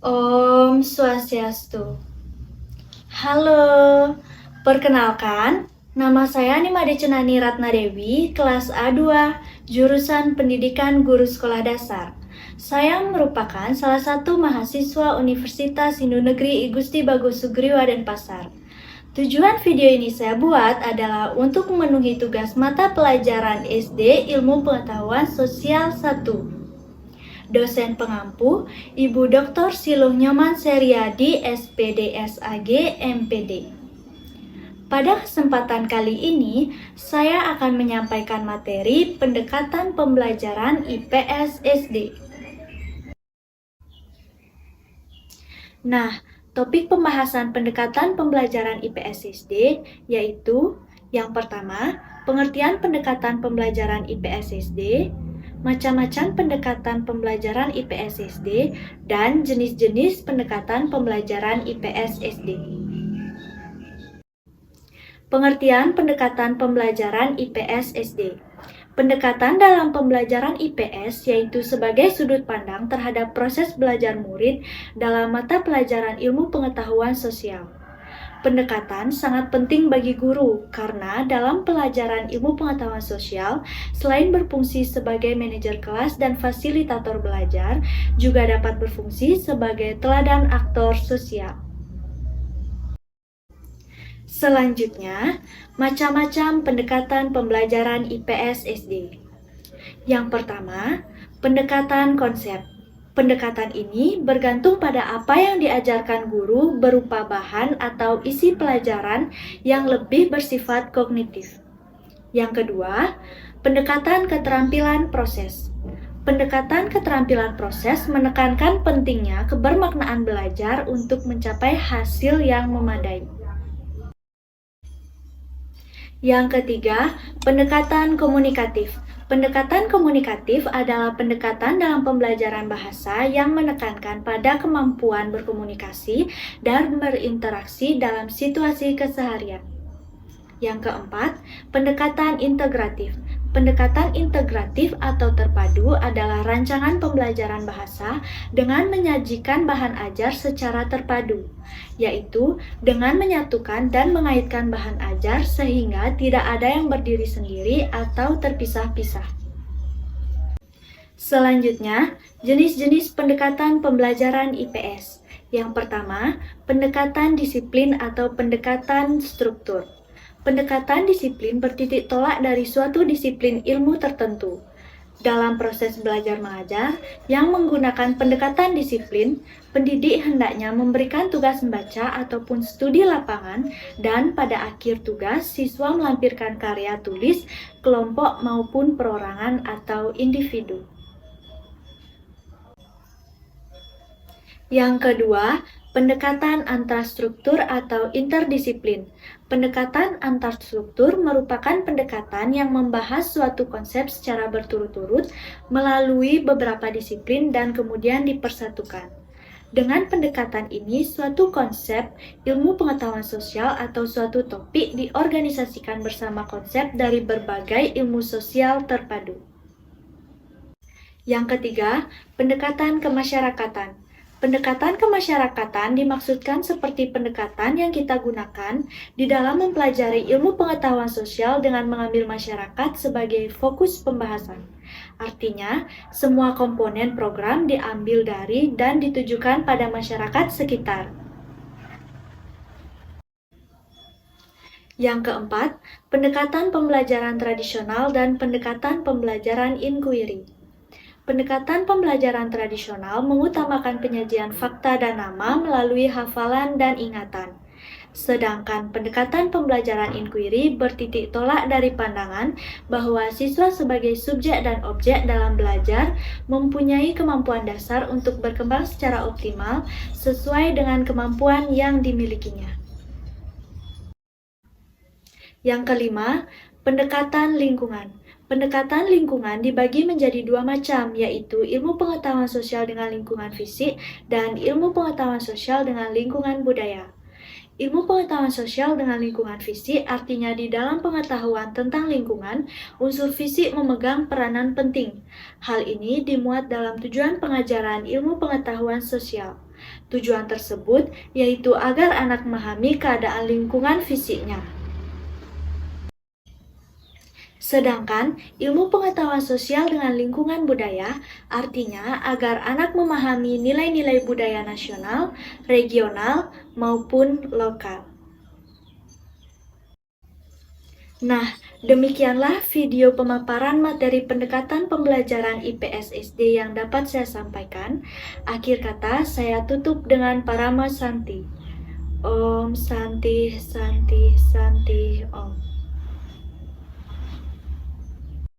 Om Swastiastu. Halo, perkenalkan, nama saya Nimade Cenani Ratnadewi, kelas A2, jurusan Pendidikan Guru Sekolah Dasar. Saya merupakan salah satu mahasiswa Universitas Hindu Negeri I Gusti Bagus Sugriwa Denpasar. Tujuan video ini saya buat adalah untuk memenuhi tugas mata pelajaran SD Ilmu Pengetahuan Sosial 1. Dosen pengampu, Ibu Dr. Siluh Nyoman Seriadi, SPD SAG, MPD. Pada kesempatan kali ini, saya akan menyampaikan materi pendekatan pembelajaran IPS SD. Nah, topik pembahasan pendekatan pembelajaran IPS SD yaitu yang pertama, pengertian pendekatan pembelajaran IPS SD, macam-macam pendekatan pembelajaran IPS SD, dan jenis-jenis pendekatan pembelajaran IPS SD. Pengertian pendekatan pembelajaran IPS SD. Pendekatan dalam pembelajaran IPS yaitu sebagai sudut pandang terhadap proses belajar murid dalam mata pelajaran ilmu pengetahuan sosial. Pendekatan sangat penting bagi guru karena dalam pelajaran ilmu pengetahuan sosial, selain berfungsi sebagai manajer kelas dan fasilitator belajar, juga dapat berfungsi sebagai teladan aktor sosial. Selanjutnya, macam-macam pendekatan pembelajaran IPS SD. Yang pertama, pendekatan konsep. Pendekatan ini bergantung pada apa yang diajarkan guru berupa bahan atau isi pelajaran yang lebih bersifat kognitif. Yang kedua, pendekatan keterampilan proses. Pendekatan keterampilan proses menekankan pentingnya kebermaknaan belajar untuk mencapai hasil yang memadai. Yang ketiga, pendekatan komunikatif. Pendekatan komunikatif adalah pendekatan dalam pembelajaran bahasa yang menekankan pada kemampuan berkomunikasi dan berinteraksi dalam situasi keseharian. Yang keempat, pendekatan integratif. Pendekatan integratif atau terpadu adalah rancangan pembelajaran bahasa dengan menyajikan bahan ajar secara terpadu, yaitu dengan menyatukan dan mengaitkan bahan ajar sehingga tidak ada yang berdiri sendiri atau terpisah-pisah. Selanjutnya, jenis-jenis pendekatan pembelajaran IPS. Yang pertama, pendekatan disiplin atau pendekatan struktur. Pendekatan disiplin bertitik tolak dari suatu disiplin ilmu tertentu. Dalam proses belajar mengajar yang menggunakan pendekatan disiplin, pendidik hendaknya memberikan tugas membaca ataupun studi lapangan dan pada akhir tugas siswa melampirkan karya tulis, kelompok maupun perorangan atau individu. Yang kedua, pendekatan antarstruktur atau interdisiplin. Pendekatan antarstruktur merupakan pendekatan yang membahas suatu konsep secara berturut-turut melalui beberapa disiplin dan kemudian dipersatukan. Dengan pendekatan ini, suatu konsep ilmu pengetahuan sosial atau suatu topik diorganisasikan bersama konsep dari berbagai ilmu sosial terpadu. Yang ketiga, pendekatan kemasyarakatan. Pendekatan kemasyarakatan dimaksudkan seperti pendekatan yang kita gunakan di dalam mempelajari ilmu pengetahuan sosial dengan mengambil masyarakat sebagai fokus pembahasan. Artinya, semua komponen program diambil dari dan ditujukan pada masyarakat sekitar. Yang keempat, pendekatan pembelajaran tradisional dan pendekatan pembelajaran inquiry. Pendekatan pembelajaran tradisional mengutamakan penyajian fakta dan nama melalui hafalan dan ingatan. Sedangkan pendekatan pembelajaran inquiry bertitik tolak dari pandangan bahwa siswa sebagai subjek dan objek dalam belajar mempunyai kemampuan dasar untuk berkembang secara optimal sesuai dengan kemampuan yang dimilikinya. Yang kelima, pendekatan lingkungan. Pendekatan lingkungan dibagi menjadi dua macam, yaitu ilmu pengetahuan sosial dengan lingkungan fisik dan ilmu pengetahuan sosial dengan lingkungan budaya. Ilmu pengetahuan sosial dengan lingkungan fisik artinya di dalam pengetahuan tentang lingkungan, unsur fisik memegang peranan penting. Hal ini dimuat dalam tujuan pengajaran ilmu pengetahuan sosial. Tujuan tersebut yaitu agar anak memahami keadaan lingkungan fisiknya. Sedangkan ilmu pengetahuan sosial dengan lingkungan budaya artinya agar anak memahami nilai-nilai budaya nasional, regional, maupun lokal. Nah, demikianlah video pemaparan materi pendekatan pembelajaran IPS SD yang dapat saya sampaikan. Akhir kata, saya tutup dengan Parama Santi. Om Santi Santi Santi Om.